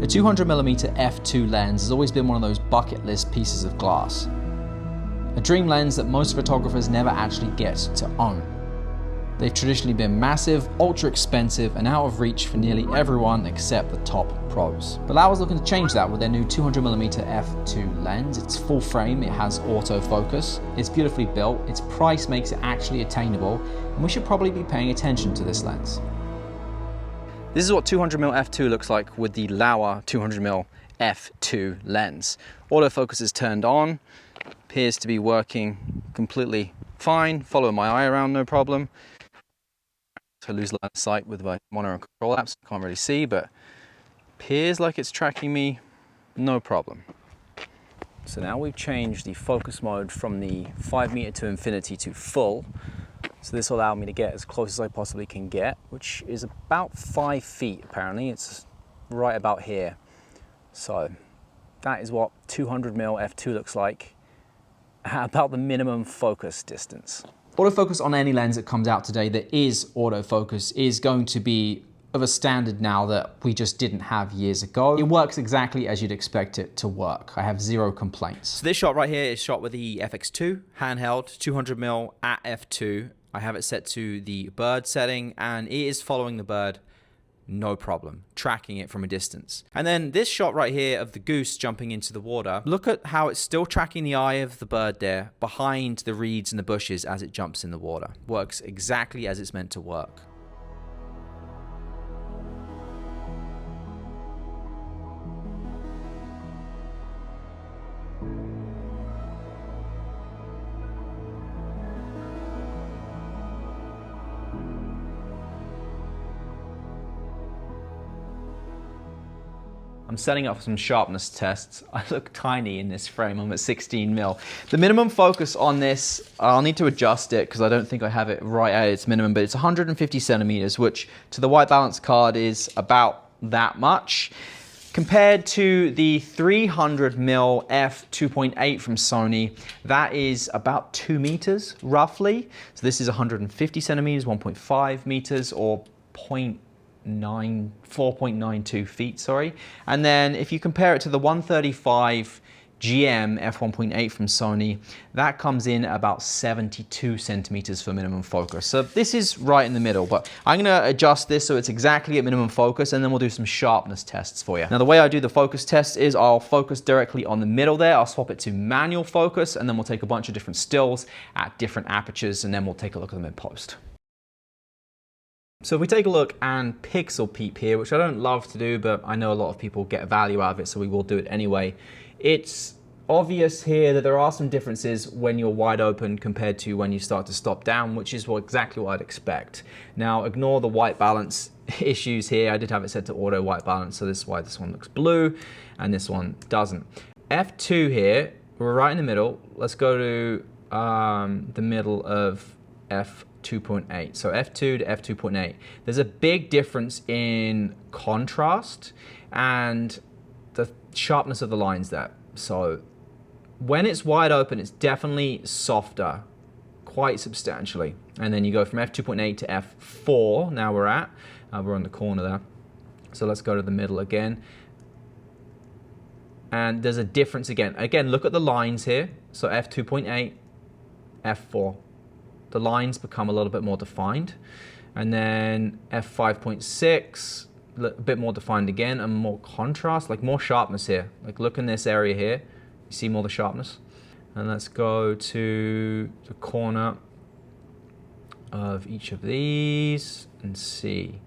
A 200mm f2 lens has always been one of those bucket list pieces of glass. A dream lens that most photographers never actually get to own. They've traditionally been massive, ultra expensive, and out of reach for nearly everyone except the top pros. But Laowa's looking to change that with their new 200mm f2 lens. It's full frame, it has autofocus, it's beautifully built, its price makes it actually attainable, and we should probably be paying attention to this lens. This is what 200mm f2 looks like with the Laowa 200mm f2 lens. Autofocus is turned on, appears to be working completely fine, follow my eye around no problem. So I lose line of sight with my monitor and control apps, can't really see, but appears like it's tracking me, no problem. So now we've changed the focus mode from the 5 meter to infinity to full. So this will allow me to get as close as I possibly can get, which is about 5 feet apparently. It's right about here. So that is what 200mm f2 looks like at about the minimum focus distance. Autofocus on any lens that comes out today that is autofocus is going to be of a standard now that we just didn't have years ago. It works exactly as you'd expect it to work. I have zero complaints. So this shot right here is shot with the FX2 handheld 200mm at f2. I have it set to the bird setting and it is following the bird, no problem, tracking it from a distance. And then this shot right here of the goose jumping into the water, look at how it's still tracking the eye of the bird there behind the reeds and the bushes as it jumps in the water. Works exactly as it's meant to work. I'm setting up some sharpness tests. I look tiny in this frame, I'm at 16mm. The minimum focus on this, I'll need to adjust it because I don't think I have it right at its minimum, but it's 150 centimeters, which to the white balance card is about that much. Compared to the 300mm f2.8 from Sony, that is about 2 meters roughly. So this is 150 centimeters, 1.5 meters, or 4.92 feet, sorry. And then if you compare it to the 135 GM f1.8 from Sony, that comes in about 72 centimeters for minimum focus. So this is right in the middle, but I'm gonna adjust this so it's exactly at minimum focus, and then we'll do some sharpness tests for you. Now the way I do the focus test is I'll focus directly on the middle there, I'll swap it to manual focus, and then we'll take a bunch of different stills at different apertures, and then we'll take a look at them in post. So if we take a look and pixel peep here, which I don't love to do, but I know a lot of people get value out of it, so we will do it anyway. It's obvious here that there are some differences when you're wide open compared to when you start to stop down, which is exactly what I'd expect. Now ignore the white balance issues here. I did have it set to auto white balance, so this is why this one looks blue and this one doesn't. F2 here, we're right in the middle. Let's go to the middle of f2.8. So f2 to f2.8. There's a big difference in contrast and the sharpness of the lines there. So when it's wide open, it's definitely softer, quite substantially. And then you go from f2.8 to f4, now we're on the corner there. So let's go to the middle again. And there's a difference again. Again, look at the lines here. So f2.8, f4. The lines become a little bit more defined. And then f5.6, a bit more defined again, and more contrast, like more sharpness here. Like look in this area here, you see more the sharpness. And let's go to the corner of each of these and see.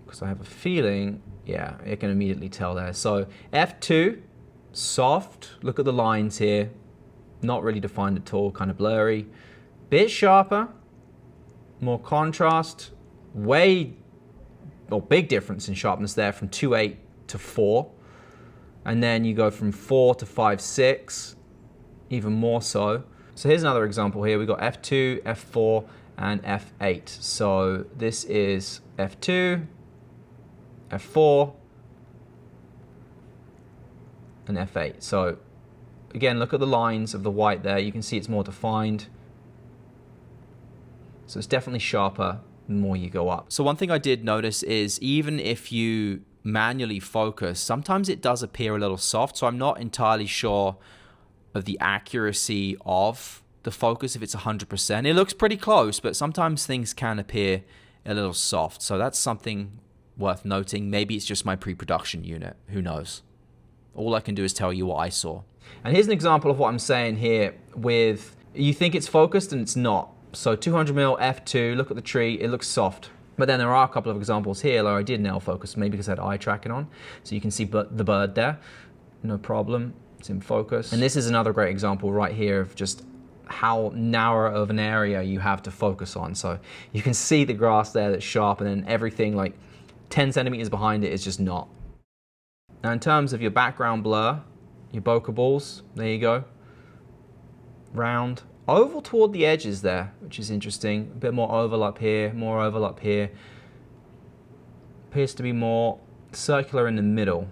Because I have a feeling, yeah, you can immediately tell there. So f2, soft, look at the lines here. Not really defined at all, kind of blurry. Bit sharper, more contrast, big difference in sharpness there from 2.8 to 4. And then you go from 4 to 5.6, even more so. So here's another example here. We've got F2, F4, and F8. So this is F2, F4, and F8. So again, look at the lines of the white there. You can see it's more defined. So it's definitely sharper the more you go up. So one thing I did notice is even if you manually focus, sometimes it does appear a little soft. So I'm not entirely sure of the accuracy of the focus if it's 100%. It looks pretty close, but sometimes things can appear a little soft. So that's something worth noting. Maybe it's just my pre-production unit. Who knows? All I can do is tell you what I saw. And here's an example of what I'm saying here with, you think it's focused and it's not. So 200mm f2, look at the tree, it looks soft. But then there are a couple of examples here where I did nail focus, maybe because I had eye tracking on. So you can see the bird there, no problem, it's in focus. And this is another great example right here of just how narrow of an area you have to focus on. So you can see the grass there that's sharp, and then everything like 10 centimeters behind it is just not. Now in terms of your background blur, your bokeh balls, there you go. Round, oval toward the edges there, which is interesting. A bit more oval up here, more oval up here. Appears to be more circular in the middle.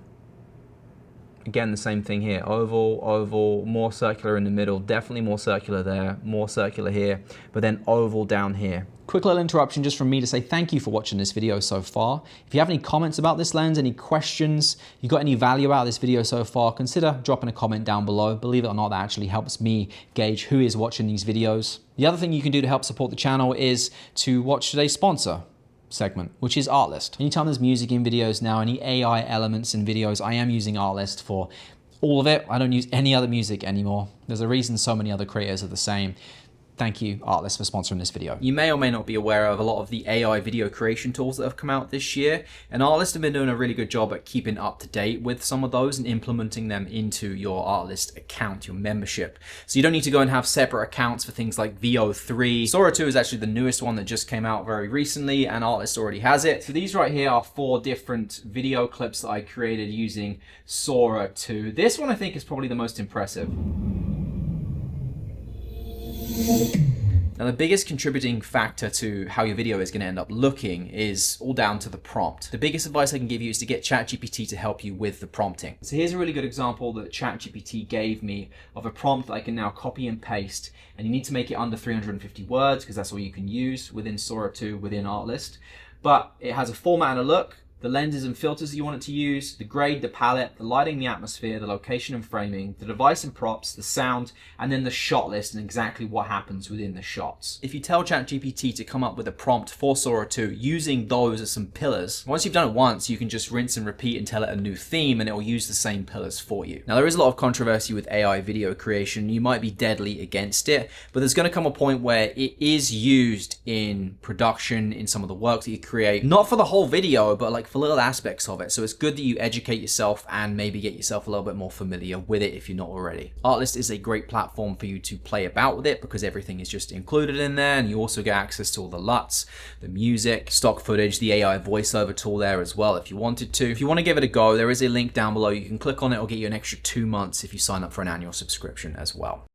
Again, the same thing here, oval, oval, more circular in the middle, definitely more circular there, more circular here, but then oval down here. Quick little interruption just from me to say thank you for watching this video so far. If you have any comments about this lens, any questions, you got any value out of this video so far, consider dropping a comment down below. Believe it or not, that actually helps me gauge who is watching these videos. The other thing you can do to help support the channel is to watch today's sponsor segment, which is Artlist. Anytime there's music in videos now, any AI elements in videos, I am using Artlist for all of it. I don't use any other music anymore. There's a reason so many other creators are the same. Thank you, Artlist, for sponsoring this video. You may or may not be aware of a lot of the AI video creation tools that have come out this year, and Artlist have been doing a really good job at keeping up to date with some of those and implementing them into your Artlist account, your membership. So you don't need to go and have separate accounts for things like VO3. Sora 2 is actually the newest one that just came out very recently, and Artlist already has it. So these right here are 4 different video clips that I created using Sora 2. This one I think is probably the most impressive. Now the biggest contributing factor to how your video is going to end up looking is all down to the prompt. The biggest advice I can give you is to get ChatGPT to help you with the prompting. So here's a really good example that ChatGPT gave me of a prompt that I can now copy and paste, and you need to make it under 350 words because that's all you can use within Sora 2 within Artlist. But it has a format and a look, the lenses and filters that you want it to use, the grade, the palette, the lighting, the atmosphere, the location and framing, the device and props, the sound, and then the shot list and exactly what happens within the shots. If you tell ChatGPT to come up with a prompt for Sora 2 using those as some pillars, once you've done it once, you can just rinse and repeat and tell it a new theme and it will use the same pillars for you. Now there is a lot of controversy with AI video creation. You might be deadly against it, but there's going to come a point where it is used in production, in some of the work that you create, not for the whole video, but like for little aspects of it. So it's good that you educate yourself and maybe get yourself a little bit more familiar with it if you're not already. Artlist is a great platform for you to play about with it because everything is just included in there, and you also get access to all the LUTs, the music, stock footage, the AI voiceover tool there as well if you wanted to. If you want to give it a go, there is a link down below. You can click on it, or get you an extra 2 months if you sign up for an annual subscription as well.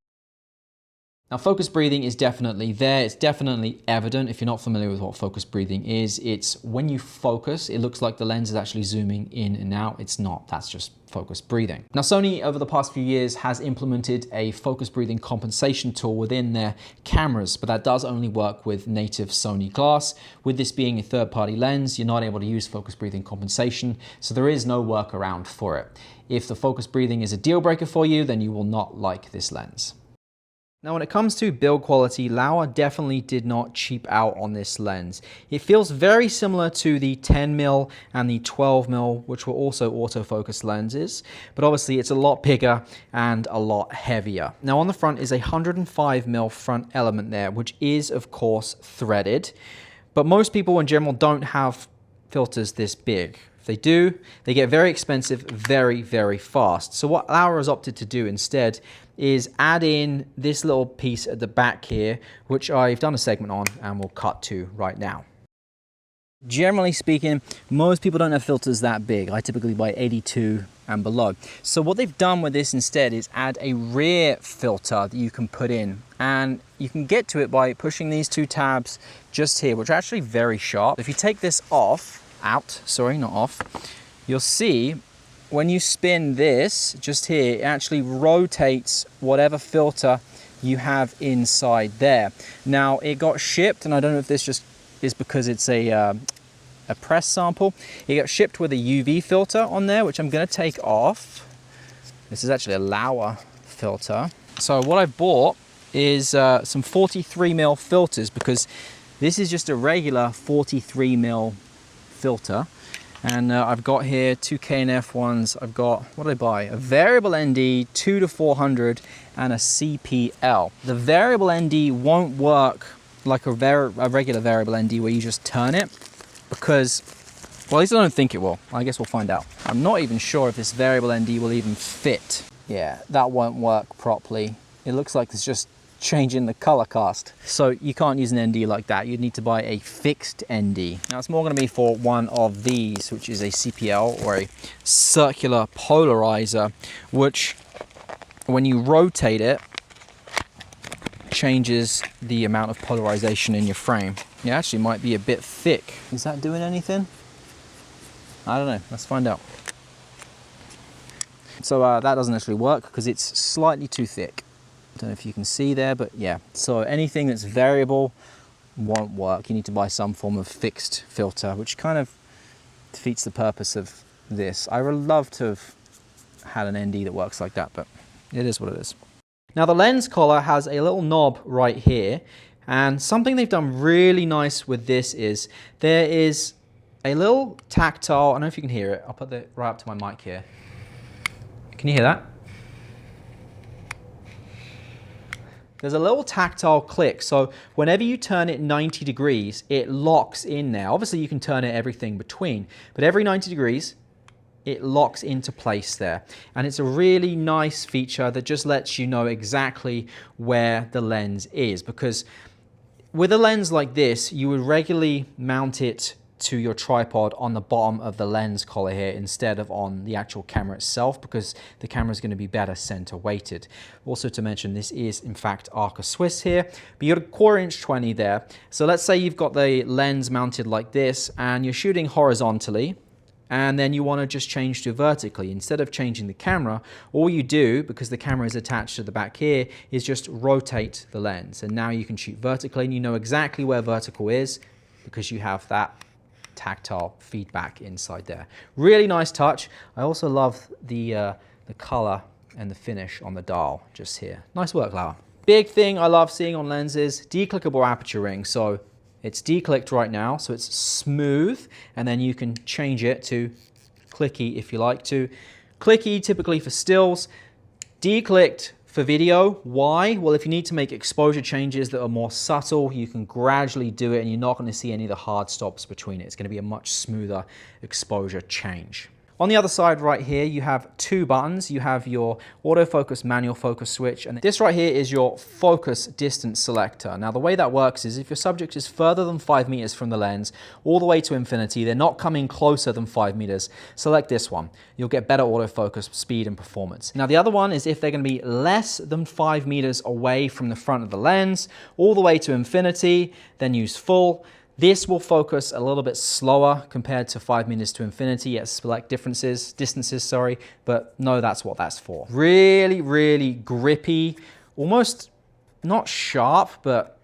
Now, focus breathing is definitely there. It's definitely evident. If you're not familiar with what focus breathing is, it's when you focus, it looks like the lens is actually zooming in and out. It's not. That's just focus breathing. Now, Sony over the past few years has implemented a focus breathing compensation tool within their cameras, but that does only work with native Sony glass. With this being a third-party lens, you're not able to use focus breathing compensation, so there is no workaround for it. If the focus breathing is a deal breaker for you, then you will not like this lens. Now, when it comes to build quality, Laowa definitely did not cheap out on this lens. It feels very similar to the 10mm and the 12mm, which were also autofocus lenses, but obviously it's a lot bigger and a lot heavier. Now, on the front is a 105mm front element there, which is, of course, threaded, but most people in general don't have filters this big. If they do, they get very expensive very, very fast. So what Laowa has opted to do instead is add in this little piece at the back here, which I've done a segment on and we'll cut to right now. Generally speaking, most people don't have filters that big. I typically buy 82 and below. So what they've done with this instead is add a rear filter that you can put in, and you can get to it by pushing these 2 tabs just here, which are actually very sharp. If you take this off, you'll see when you spin this just here, it actually rotates whatever filter you have inside there. Now, it got shipped, and I don't know if this just is because it's a a press sample. It got shipped with a UV filter on there, which I'm gonna take off. This is actually a Laowa filter. So what I bought is some 43mm filters, because this is just a regular 43mm filter. And I've got here two K&F ones. I've got, what did I buy? A variable ND 2-400 and a CPL. The variable ND won't work like a regular variable ND where you just turn it, because, well, at least I don't think it will. I guess we'll find out. I'm not even sure if this variable ND will even fit. Yeah, that won't work properly. It looks like it's just changing the color cast. So you can't use an ND like that. You'd need to buy a fixed ND. Now it's more going to be for one of these, which is a CPL, or a circular polarizer, which when you rotate it, changes the amount of polarization in your frame. It actually might be a bit thick. Is that doing anything? I don't know. Let's find out. So that doesn't actually work because it's slightly too thick. Don't know if you can see there, but yeah. So anything that's variable won't work. You need to buy some form of fixed filter, which kind of defeats the purpose of this. I would love to have had an ND that works like that, but it is what it is. Now the lens collar has a little knob right here, and something they've done really nice with this is there is a little tactile, I don't know if you can hear it. I'll put it right up to my mic here. Can you hear that? There's a little tactile click, so whenever you turn it 90 degrees, it locks in there. Obviously you can turn it everything between, but every 90 degrees, it locks into place there. And it's a really nice feature that just lets you know exactly where the lens is, because with a lens like this, you would regularly mount it to your tripod on the bottom of the lens collar here instead of on the actual camera itself, because the camera is going to be better center weighted. Also to mention, this is in fact Arca Swiss here, but you got a 1/4" 20 there. So let's say you've got the lens mounted like this and you're shooting horizontally, and then you want to just change to vertically. Instead of changing the camera, all you do, because the camera is attached to the back here, is just rotate the lens, and now you can shoot vertically, and you know exactly where vertical is because you have that tactile feedback inside there. Really nice touch. I also love the color and the finish on the dial just here. Nice work, Laowa. Big thing I love seeing on lenses, declickable aperture ring. So it's declicked right now, so it's smooth, and then you can change it to clicky if you like to. Clicky typically for stills, declicked for video. Why? Well, if you need to make exposure changes that are more subtle, you can gradually do it and you're not going to see any of the hard stops between it. It's going to be a much smoother exposure change. On the other side right here, you have two buttons. You have your autofocus manual focus switch, and this right here is your focus distance selector. Now the way that works is if your subject is further than 5 meters from the lens, all the way to infinity, they're not coming closer than 5 meters, select this one. You'll get better autofocus speed and performance. Now the other one is if they're going to be less than 5 meters away from the front of the lens, all the way to infinity, then use full. This will focus a little bit slower compared to 5 meters to infinity. Yes, select distances, sorry, but no, that's what that's for. Really, really grippy, almost not sharp, but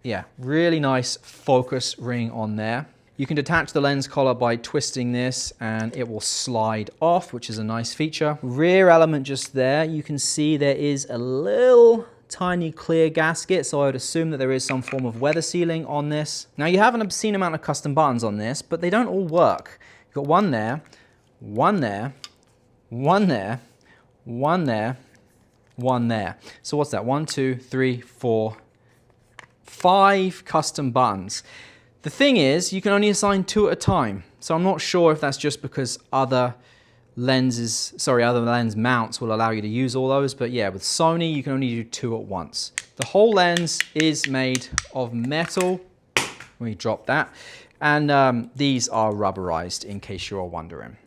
yeah, really nice focus ring on there. You can detach the lens collar by twisting this and it will slide off, which is a nice feature. Rear element just there, you can see there is a little tiny clear gasket, so I would assume that there is some form of weather sealing on this. Now you have an obscene amount of custom buttons on this, but they don't all work. You've got one there, one there, one there, one there, one there. So what's that? 1, 2, 3, 4, 5 custom buttons. The thing is, you can only assign 2 at a time. So I'm not sure if that's just because other lens mounts will allow you to use all those, but yeah, with Sony you can only do 2 at once. The whole lens is made of metal. Let me drop that. And these are rubberized, in case you're wondering.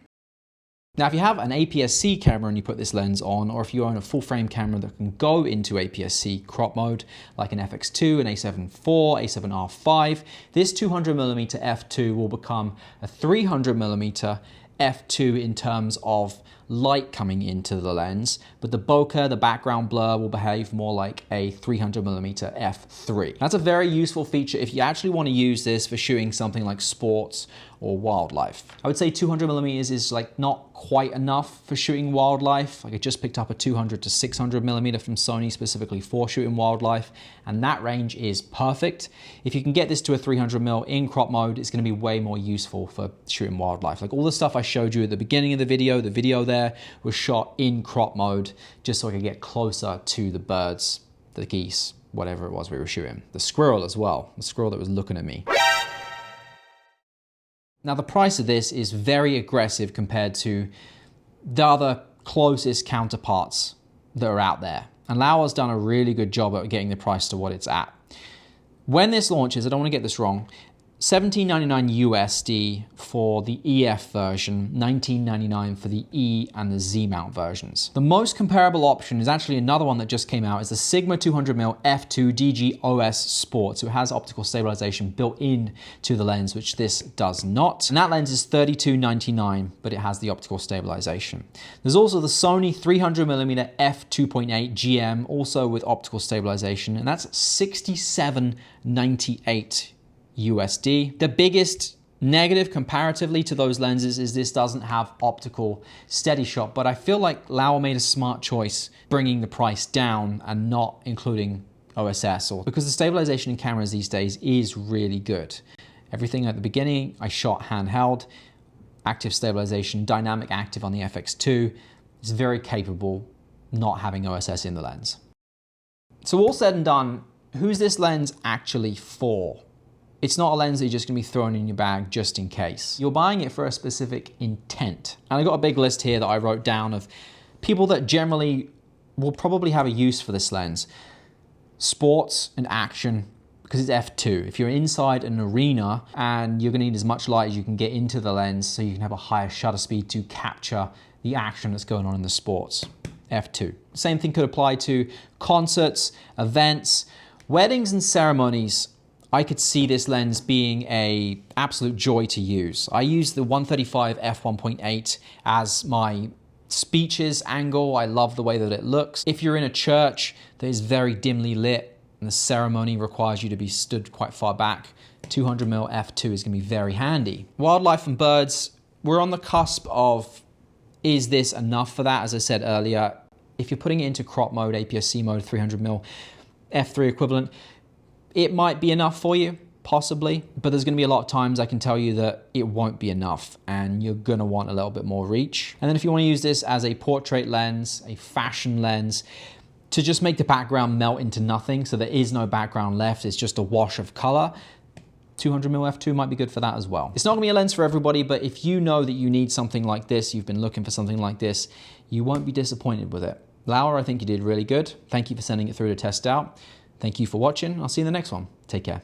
Now if you have an APS-C camera and you put this lens on, or if you own a full frame camera that can go into APS-C crop mode, like an FX2, an A7 IV, A7R5, this 200mm f2 will become a 300mm f2 in terms of light coming into the lens, but the bokeh, the background blur, will behave more like a 300mm f3. That's a very useful feature if you actually want to use this for shooting something like sports or wildlife. I would say 200mm is like not quite enough for shooting wildlife. Like I just picked up a 200 to 600mm from Sony specifically for shooting wildlife, and that range is perfect. If you can get this to a 300mm in crop mode, it's going to be way more useful for shooting wildlife. Like all the stuff I showed you at the beginning of the video there was shot in crop mode just so I could get closer to the birds, the geese, whatever it was we were shooting. The squirrel as well, the squirrel that was looking at me. Now the price of this is very aggressive compared to the other closest counterparts that are out there. And Laowa's done a really good job at getting the price to what it's at. When this launches, I don't want to get this wrong, $17.99 USD for the EF version, $19.99 for the E and the Z mount versions. The most comparable option is actually another one that just came out, is the Sigma 200mm f2 DG OS Sport. So it has optical stabilization built in to the lens, which this does not. And that lens is $32.99, but it has the optical stabilization. There's also the Sony 300mm f2.8 GM, also with optical stabilization, and that's $67.98 USD. The biggest negative comparatively to those lenses is this doesn't have optical steady shot, but I feel like Laowa made a smart choice bringing the price down and not including OSS, because the stabilization in cameras these days is really good. Everything at the beginning I shot handheld, active stabilization, dynamic active on the FX2 is very capable not having OSS in the lens. So all said and done, who's this lens actually for? It's not a lens that you're just gonna be throwing in your bag just in case. You're buying it for a specific intent. And I got a big list here that I wrote down of people that generally will probably have a use for this lens. Sports and action, because it's f2. If you're inside an arena and you're gonna need as much light as you can get into the lens so you can have a higher shutter speed to capture the action that's going on in the sports, f2. Same thing could apply to concerts, events, weddings and ceremonies. I could see this lens being an absolute joy to use. I use the 135 f1.8 as my speeches angle. I love the way that it looks. If you're in a church that is very dimly lit and the ceremony requires you to be stood quite far back, 200mm f2 is gonna be very handy. Wildlife and birds, we're on the cusp of, is this enough for that? As I said earlier, if you're putting it into crop mode, APS-C mode, 300mm f3 equivalent, it might be enough for you, possibly, but there's gonna be a lot of times I can tell you that it won't be enough and you're gonna want a little bit more reach. And then if you wanna use this as a portrait lens, a fashion lens, to just make the background melt into nothing, so there is no background left, it's just a wash of color, 200mm f2 might be good for that as well. It's not gonna be a lens for everybody, but if you know that you need something like this, you've been looking for something like this, you won't be disappointed with it. Laowa, I think you did really good. Thank you for sending it through to test out. Thank you for watching. I'll see you in the next one. Take care.